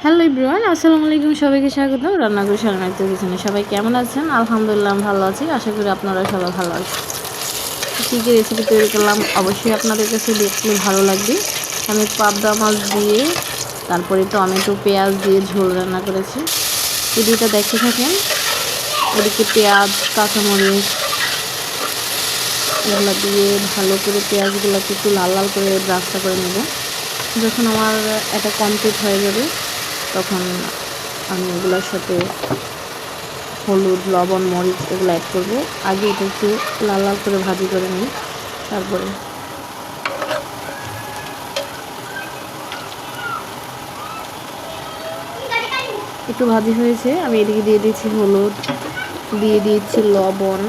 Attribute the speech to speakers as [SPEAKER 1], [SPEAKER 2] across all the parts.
[SPEAKER 1] Hello everyone, আসসালামু আলাইকুম। সবাইকে স্বাগতম রান্নাঘর শর্মাইতে কিচেনে। সবাই কেমন আছেন? আলহামদুলিল্লাহ ভালো আছি। আশা করি আপনারা সবাই ভালো আছেন। কী কী রেসিপি তৈরি করলাম অবশ্যই আপনাদের কাছে দেখলে ভালো লাগবে। আমি পাবদা মাছ দিয়ে তারপরে টমেটো পেঁয়াজ দিয়ে ঝোল রান্না করেছি। ভিডিওটা দেখতে থাকেন। ওদিকে পেঁয়াজ কাঁচামরিচ এগুলো দিয়ে ভালো করে পেঁয়াজগুলোকে একটু লাল লাল করে ব্রাশটা করে নেব। যখন আমার এটা কমপ্লিট হয়ে যাবে তখন আমি এগুলোর সাথে হলুদ লবণ মরিচ এগুলো অ্যাড করব। আগে এটা একটু লাল লাল করে ভাজি করে নিই। তারপরে একটু ভাজি হয়েছে, আমি এদিকে দিয়ে দিচ্ছি হলুদ, দিয়ে দিচ্ছি লবণ,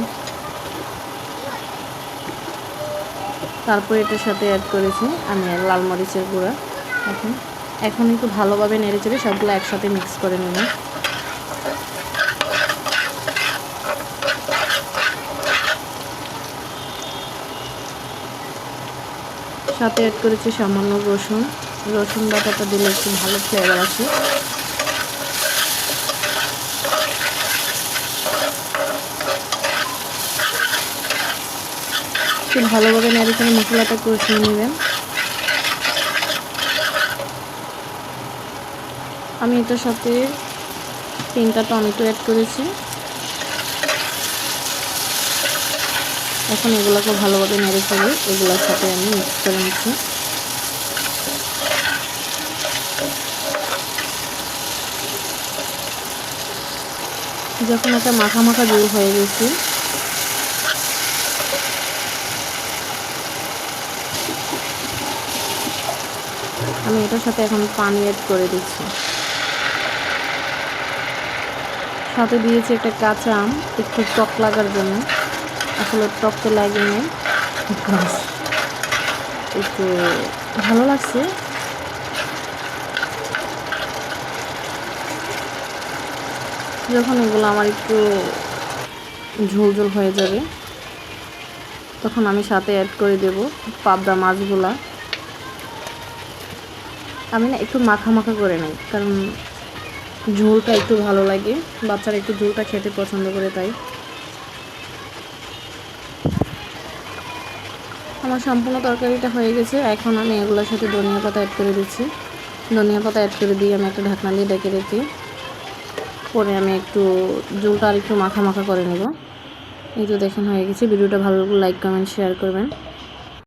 [SPEAKER 1] তারপরে এটার সাথে অ্যাড করেছি আমি লাল মরিচের গুঁড়া। এখন একটু ভালোভাবে নেড়ে চেড়ে সবগুলো একসাথে মিক্স করে নেব। সাথে অ্যাড করেছি সামান্য রসুন বাটাটা দিলে একটু ভালো ফ্লেভার আসে। একটু ভালোভাবে নেড়ে চেড়ে মশলাটা কষিয়ে নেবেন। আমি এটার সাথে 3টা টমেটো অ্যাড করেছি। এখন এগুলোকে ভালোভাবে নেড়ে চেড়ে এগুলোর সাথে আমি মিক্স করে নিচ্ছি। যখন একটা মাখা মাখা ঝোল হয়ে গেছে আমি এটার সাথে এখন পানি অ্যাড করে দিচ্ছি। সাথে দিয়েছি একটা কাঁচা আম একটু টক লাগার জন্য। আসলে টক তো লাগে না, একটু ভালো লাগছে। যখন এগুলো আমার একটু ঝোল ঝোল হয়ে যাবে তখন আমি সাথে অ্যাড করে দেব পাবদা মাছগুলা। আমি না একটু মাখা মাখা করে নিই, কারণ ঝোলটা একটু ভালো লাগে, বাচ্চারা একটু ঝোলটা খেতে পছন্দ করে। তাই আমার সম্পূর্ণ তরকারিটা হয়ে গেছে। এখন আমি এগুলোর সাথে ধনিয়া পাতা অ্যাড করে দিচ্ছি। ধনিয়া পাতা অ্যাড করে দিয়ে আমি একটা ঢাকনা দিয়ে ডেকে রেখে পরে আমি একটু ঝোলটা আর একটু মাখা মাখা করে নেব। এই তো দেখেন হয়ে গেছে। ভিডিওটা ভালো লাগলে লাইক কমেন্ট শেয়ার করবেন।